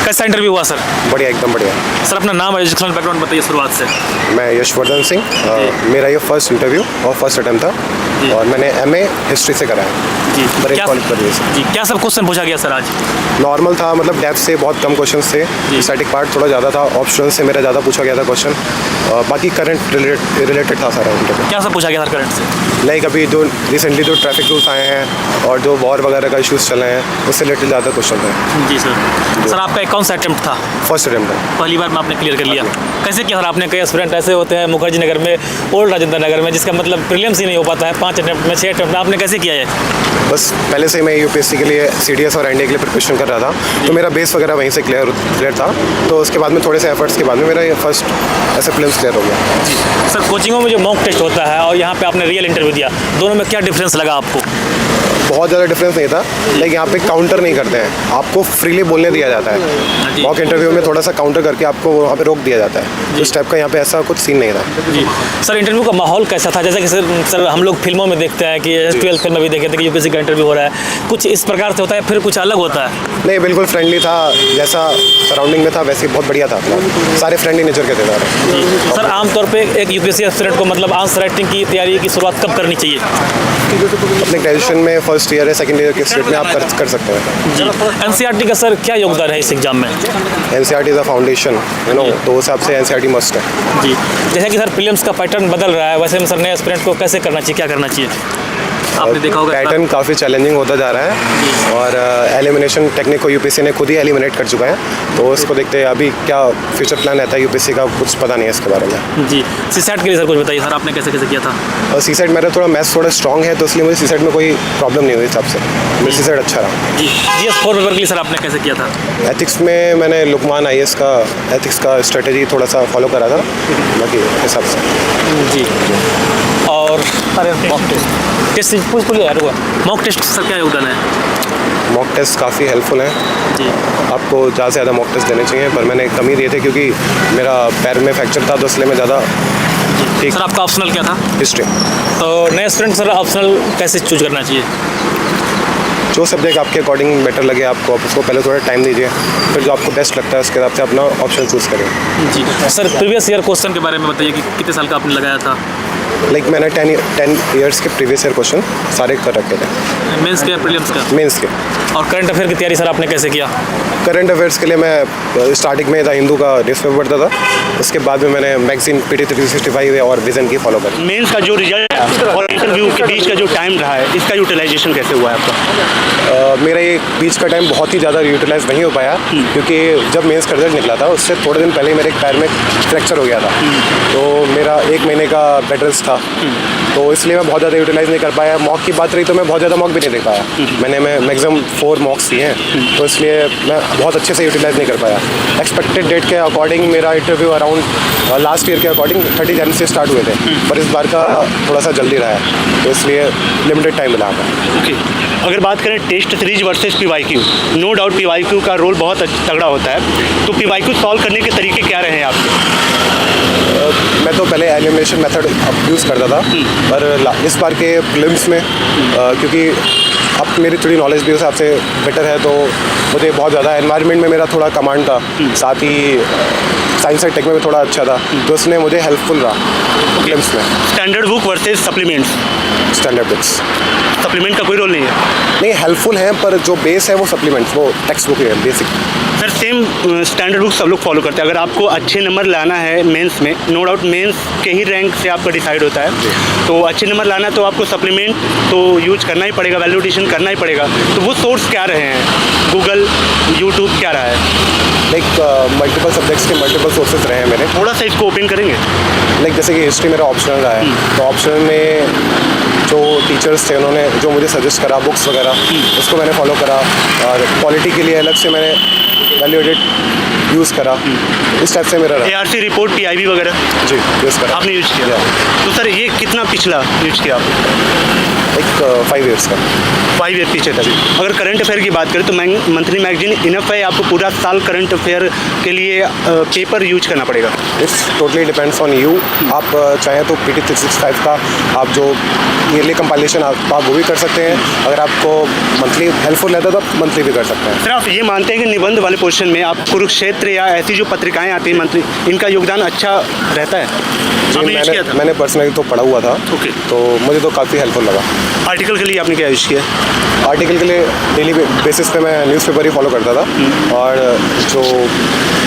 कैसा इंटरव्यू हुआ सर? बढ़िया, एकदम बढ़िया। सर अपना नाम और एजुकेशनल बैकग्राउंड बताइए शुरुआत से। मैं यशवर्धन सिंह, मेरा ये फर्स्ट इंटरव्यू और फर्स्ट अटैम्प्ट था और मैंने एमए हिस्ट्री से करा है जी बरेली कॉलेज पर से। जी क्या सब क्वेश्चन पूछा गया सर आज? नॉर्मल था, मतलब डेप्थ से बहुत कम क्वेश्चंस थे, स्टैटिक पार्ट थोड़ा ज़्यादा था, ऑप्शन से मेरा ज़्यादा पूछा गया था क्वेश्चन, बाकी करंट रिलेटेड था सारा इंटरव्यू। क्या सब पूछा गया सर करंट से? लाइक अभी जो रिसेंटली जो ट्रैफिक रूल्स आए हैं और जो वॉर वगैरह का इशूज़ चले हैं उससे रिलेटेड ज़्यादा क्वेश्चन है। जी सर। सर आपका कौन सा अटेम्प्ट था? फर्स्ट अटैम्प्ट है। पहली बार में आपने क्लियर कर लिया? कैसे किया सर आपने? कई एस्पिरेंट ऐसे होते हैं मुखर्जी नगर में, ओल्ड राजेंद्र नगर में, जिसका मतलब प्रीलिम्स ही नहीं हो पाता है 5 अटेम्प्ट में 6 अटेम्प्ट में, आपने कैसे किया है? बस पहले से ही मैं यूपीएससी के लिए सीडीएस और एनडीए के लिए प्रिपरेशन कर रहा था, तो मेरा बेस वगैरह वहीं से क्लियर था, तो उसके बाद में थोड़े से एफर्ट्स के बाद में मेरा ये फर्स्ट ऐसे प्रीलिम्स क्लियर हो गया। सर कोचिंगों में जो मॉक टेस्ट होता है और यहाँ पे आपने रियल इंटरव्यू दिया, दोनों में क्या डिफरेंस लगा आपको? बहुत ज़्यादा डिफरेंस नहीं था, लेकिन यहाँ पे काउंटर नहीं करते हैं, आपको फ्रीली बोलने दिया जाता है। मॉक इंटरव्यू में थोड़ा सा काउंटर करके आपको वहाँ पे रोक दिया जाता है, इस टाइप का यहाँ पे ऐसा कुछ सीन नहीं था। जी सर, इंटरव्यू का माहौल कैसा था? जैसे कि सर हम लोग फिल्मों में देखते हैं कि 12th फिल्म में भी देखे थे कि यूपीएससी का इंटरव्यू हो रहा है, कुछ इस प्रकार से होता है फिर कुछ अलग होता है? नहीं, बिल्कुल फ्रेंडली था, जैसा सराउंडिंग में था वैसे ही बहुत बढ़िया था, सारे फ्रेंडली नेचर के थे सारे। जी सर, आमतौर पे एक यूपीएससी एस्पिरेंट को मतलब आंसर राइटिंग की तैयारी की शुरुआत कब करनी चाहिए? अपने ग्रेजुएशन में फर्स्ट ईयर या सेकंड ईयर के स्टेट में आप कर सकते हैं। जी एनसीईआरटी का सर क्या योगदान है इस एग्जाम में? एनसीईआरटी इज़ अ फाउंडेशन, तो उस हिसाब से एनसीईआरटी मस्ट है। जी जैसे कि सर प्रीलिम्स का पैटर्न बदल रहा है, वैसे में सर नए एस्पिरेंट को कैसे करना चाहिए, क्या करना चाहिए? आपने देखा होगा पैटर्न काफ़ी चैलेंजिंग होता जा रहा है और एलिमिनेशन टेक्निक को यूपीएससी ने खुद ही एलिमिनेट कर चुका है, तो उसको देखते हैं अभी क्या फ्यूचर प्लान रहता है यूपीएससी का, कुछ पता नहीं है इसके बारे में। जी सीसेट के लिए सर कुछ बताइए सर, आपने कैसे कैसे किया था? और सीसेट मेरा थोड़ा मैथ्स थोड़ा स्ट्रॉन्ग है, तो इसलिए मुझे सीसेट में कोई प्रॉब्लम नहीं हुई, हिसाब से मेरा सीसेट अच्छा रहा। जी जीएस 4 पेपर के लिए सर आपने कैसे किया था? एथिक्स में मैंने लुकमान आईएएस का एथिक्स का स्ट्रेटेजी थोड़ा सा फॉलो करा था, बाकी हिसाब से। जी और अरे मॉक टेस्ट पूछ यार हुआ मॉक टेस्ट सर क्या योगदान है? मॉक टेस्ट काफ़ी हेल्पफुल है जी, आपको ज़्यादा से ज़्यादा मॉक टेस्ट देने चाहिए, पर मैंने कम ही दिए थे क्योंकि मेरा पैर में फ्रैक्चर था, तो इसलिए मैं ज़्यादा ठीक। सर आपका ऑप्शनल क्या था? हिस्ट्री। तो नए स्टूडेंट सर ऑप्शनल कैसे चूज करना चाहिए? जो सब्जेक्ट आपके अकॉर्डिंग बेटर लगे आपको, आप उसको पहले थोड़ा टाइम दीजिए, फिर जो आपको बेस्ट लगता है उसके हिसाब से अपना ऑप्शन चूज़ करें। जी सर, प्रीवियस ईयर क्वेश्चन के बारे में बताइए कि कितने साल का आपने लगाया था? लाइक मैंने 10 ईयर्स के प्रीवियस ईयर क्वेश्चन सारे कर रखे थे। मेंस के या प्रीलिम्स का? मेंस के। और करंट अफेयर की तैयारी सर आपने कैसे किया? करंट अफेयर्स के लिए मैं स्टार्टिंग में द हिंदू का न्यूज़पेपर पढ़ता था, उसके बाद में मैंने मैगजीन PT 365 और विजन की फॉलो करी। मेंस का जो रिजल्ट और इंटरव्यू के बीच का जो टाइम रहा है, इसका यूटिलाइजेशन कैसे हुआ है आपका? मेरा ये बीच का टाइम बहुत ही ज़्यादा यूटिलाइज नहीं हो पाया, क्योंकि जब मेंस का रिजल्ट निकला था उससे थोड़े दिन पहले ही मेरे पैर में फ्रैक्चर हो गया था, तो मेरा 1 महीने का बेड रेस्ट था, तो इसलिए मैं बहुत ज़्यादा यूटिलाइज़ नहीं कर पाया। मॉक की बात रही तो मैं बहुत ज़्यादा मॉक भी नहीं दे पाया, मैं मैक्सिमम 4 मॉक्स दिए हैं, तो इसलिए मैं बहुत अच्छे से यूटिलाइज़ नहीं कर पाया। एक्सपेक्टेड डेट के अकॉर्डिंग मेरा इंटरव्यू अराउंड लास्ट ईयर के अकॉर्डिंग 30 जनवरी से स्टार्ट हुए थे, पर इस बार का थोड़ा सा जल्दी रहा है, तो इसलिए लिमिटेड टाइम मिला था। ओके, अगर बात करें test series versus PYQ, no doubt PYQ का रोल बहुत तगड़ा होता है, तो PYQ सॉल्व करने के तरीके क्या रहे हैं आपके? मैं तो पहले एलिमिनेशन मेथड यूज़ करता था, पर इस बार के प्रीलिम्स में क्योंकि अब मेरी थोड़ी नॉलेज भी उस हिसाब से बेटर है, तो मुझे बहुत ज़्यादा एनवायरनमेंट में मेरा थोड़ा कमांड था, साथ ही साइंस एंड टेक में भी थोड़ा अच्छा था, तो उसने मुझे हेल्पफुल रहा प्रीलिम्स में। Standard book versus supplements? Standard books. Supplement का कोई रोल नहीं है? नहीं, हेल्पफुल है, पर जो बेस है वो सप्लीमेंट्स, वो टेक्स्ट बुक है basic. Sir same standard book सब लोग फॉलो करते हैं, अगर आपको अच्छे नंबर लाना है मेंस में, नो डाउट मेंस के ही रैंक से आपका डिसाइड होता है, तो अच्छे नंबर लाना तो आपको सप्लीमेंट तो यूज करना ही पड़ेगा, वैल्यूडेशन करना ही पड़ेगा, तो वो सोर्स क्या रहे हैं? गूगल, यूट्यूब क्या रहा है? लाइक मल्टीपल सब्जेक्ट्स के मल्टीपल सोर्सेज रहे हैं मेरे। थोड़ा सा इसको ओपन करेंगे? लाइक जैसे कि हिस्ट्री मेरा ऑप्शनल रहा है, तो ऑप्शनल में जो टीचर्स थे उन्होंने जो मुझे सजेस्ट करा बुक्स वगैरह, उसको मैंने फॉलो करा, और पॉलिटी के लिए अलग से मैंने वैल्यूएटेड यूज़ करा, इस टाइप से मेरा रहा। ARC रिपोर्ट PIB वगैरह जी यूज़ करा आपने यूज किया। तो सर ये कितना पिछला यूज किया आपने? एक 5 ईयर्स का। 5 ईयर पीछे तक। अगर करंट अफेयर की बात करें तो मंथली मैगजीन इनफ है, आपको पूरा साल करंट अफेयर के लिए पेपर यूज करना पड़ेगा? It's totally depends on you. आप चाहें तो PT 365 का आप जो ईयरली कंपाइलेशन आप वो भी कर सकते हैं। अगर आपको मंथली हेल्पफुल रहता है तो आप मंथली भी कर सकते हैं। सर आप ये मानते हैं कि निबंध वाले पोर्शन में आप कुरुक्षेत्र या ऐसी जो पत्रिकाएं आती हैं मंथली, इनका योगदान अच्छा रहता है? आपने यूज किया था? मैंने पर्सनली तो पढ़ा हुआ था। ओके। तो मुझे तो काफ़ी हेल्पफुल लगा। आर्टिकल के लिए आपने क्या यूज किया? आर्टिकल के लिए डेली बेसिस पे मैं न्यूज़पेपर ही फॉलो करता था और जो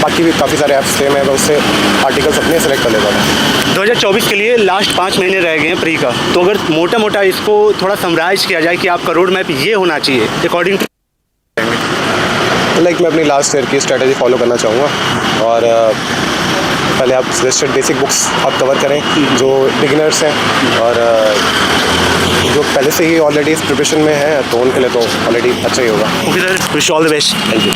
बाकी भी काफ़ी सारे ऐप्स थे मैं उससे आर्टिकल्स अपने सेलेक्ट कर लेता था। 2024 के लिए लास्ट 5 महीने रह गए हैं प्री का, तो अगर मोटा मोटा इसको थोड़ा समराइज किया जाए कि आपका रोड मैप ये होना चाहिए अकॉर्डिंग टू लाइक मैं अपनी लास्ट ईयर की स्ट्रेटजी फॉलो करना चाहूँगा और पहले आप सजेस्टेड बेसिक बुक्स आप कवर करें जो बिगिनर्स हैं और जो पहले से ही ऑलरेडी इस प्रिपरेशन में है तो उनके लिए तो ऑलरेडी अच्छा ही होगा। Okay sir, wish all the best. Thank you.